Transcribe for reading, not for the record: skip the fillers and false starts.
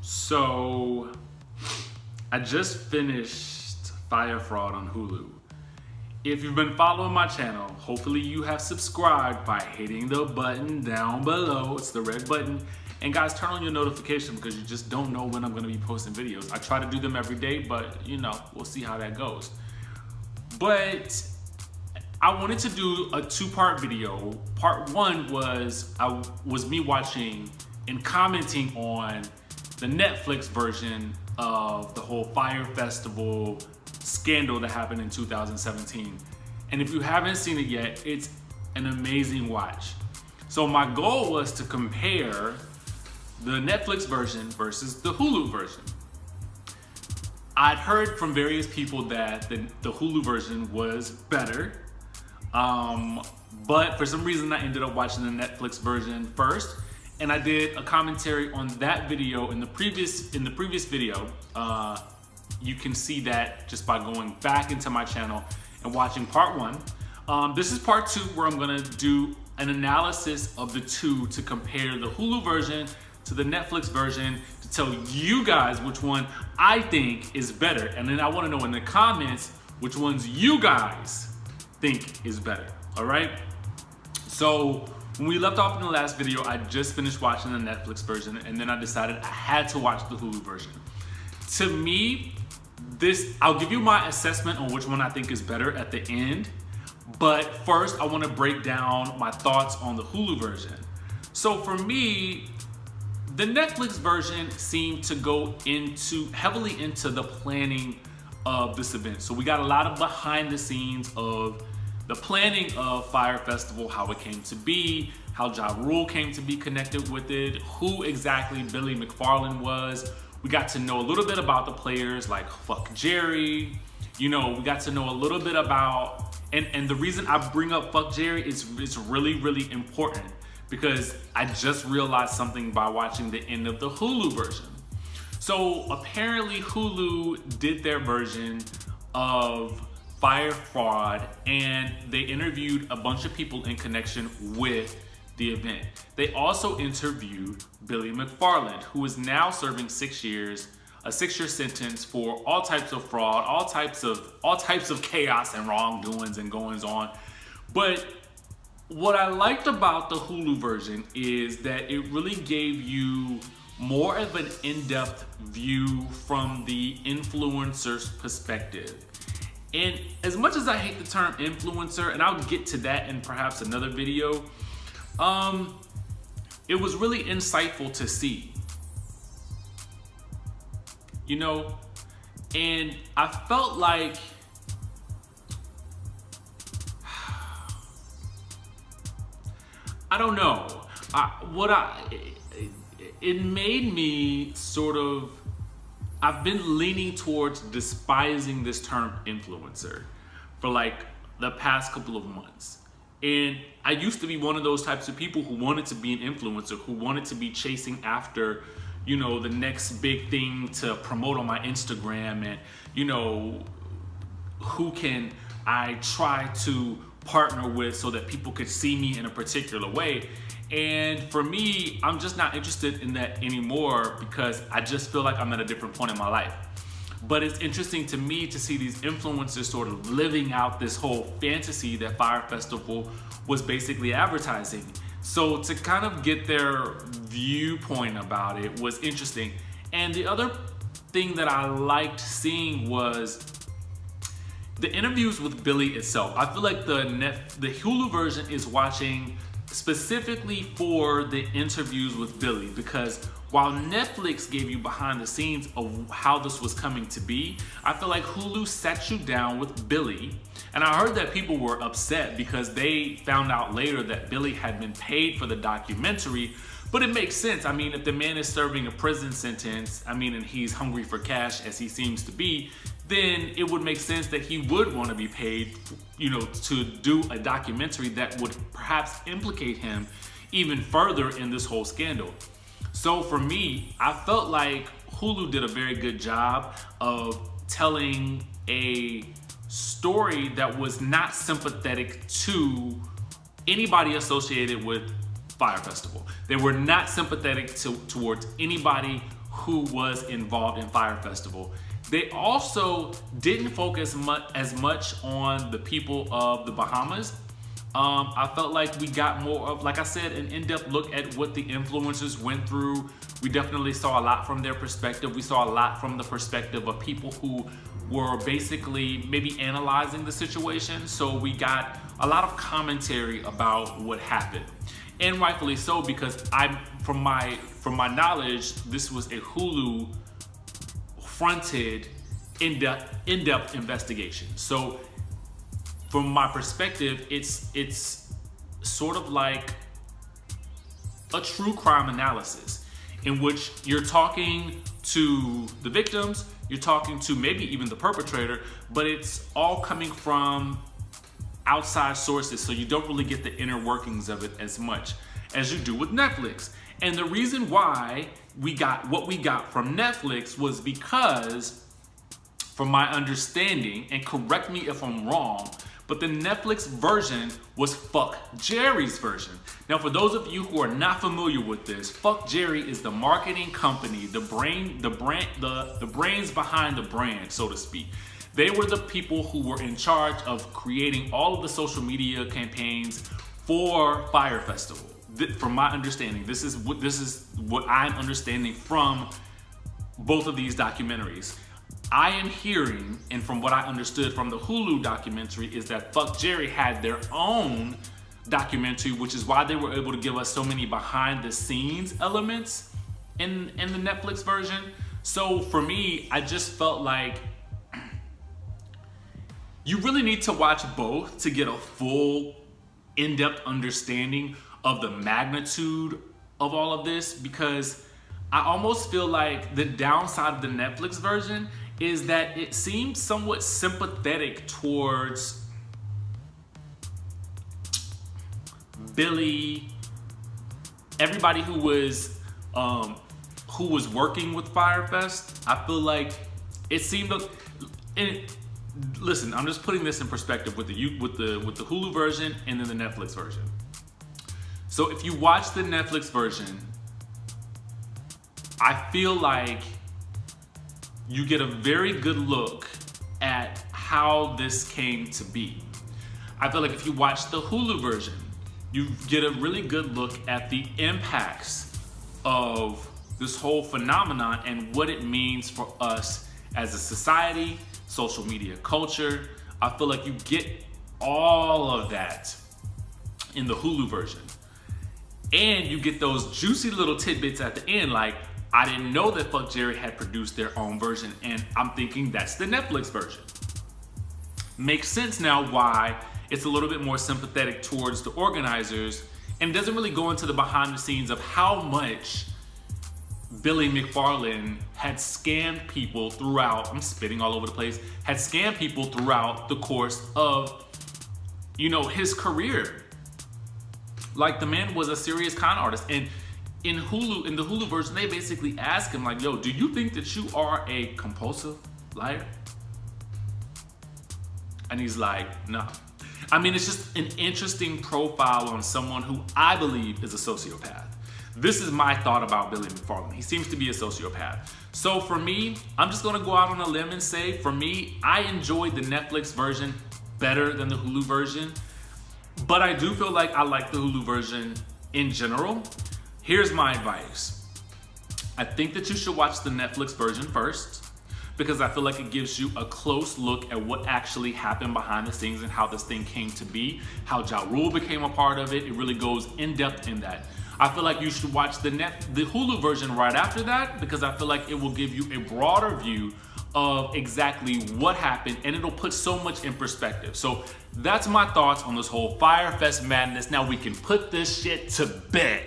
So, I just finished Fire Fraud on Hulu. If you've been following my channel, hopefully you have subscribed by hitting the button down below. It's the red button. And guys, turn on your notification because you just don't know when I'm going to be posting videos. I try to do them every day, but you know, we'll see how that goes. But I wanted to do a two-part video. Part one was me watching and commenting on the Netflix version of the whole FYRE Festival scandal that happened in 2017. And if you haven't seen it yet, it's an amazing watch. So my goal was to compare the Netflix version versus the Hulu version. I'd heard from various people that the Hulu version was better, but for some reason I ended up watching the Netflix version first, and I did a commentary on that video in the previous video. You can see that just by going back into my channel and watching part one. This is part two, where I'm gonna do an analysis of the two to compare the Hulu version to the Netflix version, to tell you guys which one I think is better. And then I wanna know in the comments which ones you guys think is better, all right? So when we left off in the last video, I just finished watching the Netflix version, and then I decided I had to watch the Hulu version. To me, I'll give you my assessment on which one I think is better at the end, but first I wanna break down my thoughts on the Hulu version. So for me, the Netflix version seemed to go heavily into the planning of this event. So we got a lot of behind the scenes of the planning of FYRE Festival, how it came to be, how Ja Rule came to be connected with it, who exactly Billy Macfarland was. We got to know a little bit about the players like Fuck Jerry. You know, we got to know a little bit about, and the reason I bring up Fuck Jerry is it's really, really important, because I just realized something by watching the end of the Hulu version. So apparently Hulu did their version of FYRE Fraud, and they interviewed a bunch of people in connection with the event. They also interviewed Billy Macfarland, who is now serving 6 years, a 6-year sentence for all types of fraud, all types of chaos and wrongdoings and goings on. But what I liked about the Hulu version is that it really gave you more of an in-depth view from the influencer's perspective. And as much as I hate the term influencer, and I'll get to that in perhaps another video, it was really insightful to see. You know, and I felt like I don't know. It made me sort of, I've been leaning towards despising this term influencer for like the past couple of months. And I used to be one of those types of people who wanted to be an influencer, who wanted to be chasing after, you know, the next big thing to promote on my Instagram, and, you know, who can I try to partner with so that people could see me in a particular way. And for me, I'm just not interested in that anymore, because I just feel like I'm at a different point in my life. But it's interesting to me to see these influencers sort of living out this whole fantasy that FYRE Festival was basically advertising. So to kind of get their viewpoint about it was interesting. And the other thing that I liked seeing was the interviews with Billy itself. I feel like the Hulu version is watching specifically for the interviews with Billy, because while Netflix gave you behind the scenes of how this was coming to be, I feel like Hulu sat you down with Billy. And I heard that people were upset because they found out later that Billy had been paid for the documentary. But it makes sense. I mean, if the man is serving a prison sentence, I mean, and he's hungry for cash as he seems to be, then it would make sense that he would want to be paid, you know, to do a documentary that would perhaps implicate him even further in this whole scandal. So for me, I felt like Hulu did a very good job of telling a story that was not sympathetic to anybody associated with FYRE Festival. They were not sympathetic towards anybody who was involved in FYRE Festival. They also didn't focus as much on the people of the Bahamas. I felt like we got more of, like I said, an in-depth look at what the influencers went through. We definitely saw a lot from their perspective. We saw a lot from the perspective of people who were basically maybe analyzing the situation. So we got a lot of commentary about what happened. And rightfully so, because from my knowledge, this was a Hulu fronted in-depth investigation. So from my perspective, it's sort of like a true crime analysis in which you're talking to the victims, you're talking to maybe even the perpetrator, but it's all coming from outside sources, so you don't really get the inner workings of it as much as you do with Netflix. And the reason why we got what we got from Netflix was because, from my understanding, and correct me if I'm wrong, but the Netflix version was Fuck Jerry's version. Now, for those of you who are not familiar with this, Fuck Jerry is the marketing company, the brains behind the brand, so to speak. They were the people who were in charge of creating all of the social media campaigns for FYRE Festival. From my understanding, this is what I'm understanding from both of these documentaries. I am hearing, and from what I understood from the Hulu documentary, is that Fuck Jerry had their own documentary, which is why they were able to give us so many behind the scenes elements in the Netflix version. So for me, I just felt like you really need to watch both to get a full in-depth understanding of the magnitude of all of this, because I almost feel like the downside of the Netflix version is that it seems somewhat sympathetic towards Billy, everybody who was working with FYRE Fest. I feel like it seemed, and listen, I'm just putting this in perspective with the Hulu version and then the Netflix version. So if you watch the Netflix version, I feel like you get a very good look at how this came to be. I feel like if you watch the Hulu version, you get a really good look at the impacts of this whole phenomenon and what it means for us as a society, social media culture. I feel like you get all of that in the Hulu version. And you get those juicy little tidbits at the end, like, I didn't know that Fuck Jerry had produced their own version, and I'm thinking that's the Netflix version. Makes sense now why it's a little bit more sympathetic towards the organizers, and doesn't really go into the behind the scenes of how much Billy Macfarland had scammed people throughout, I'm spitting all over the place, had scammed people throughout the course of, his career. Like, the man was a serious con artist. And in the Hulu version, they basically ask him, like, yo, do you think that you are a compulsive liar? And he's like, no. I mean, it's just an interesting profile on someone who I believe is a sociopath. This is my thought about Billy Macfarland. He seems to be a sociopath. So for me, I'm just gonna go out on a limb and say, for me, I enjoyed the Netflix version better than the Hulu version. But I do feel like I like the Hulu version in general. Here's my advice. I think that you should watch the Netflix version first, because I feel like it gives you a close look at what actually happened behind the scenes and how this thing came to be, how Ja Rule became a part of it. It really goes in depth in that. I feel like you should watch the Hulu version right after that, because I feel like it will give you a broader view of exactly what happened, and it'll put so much in perspective. So that's my thoughts on this whole FYRE Fest madness. Now we can put this shit to bed.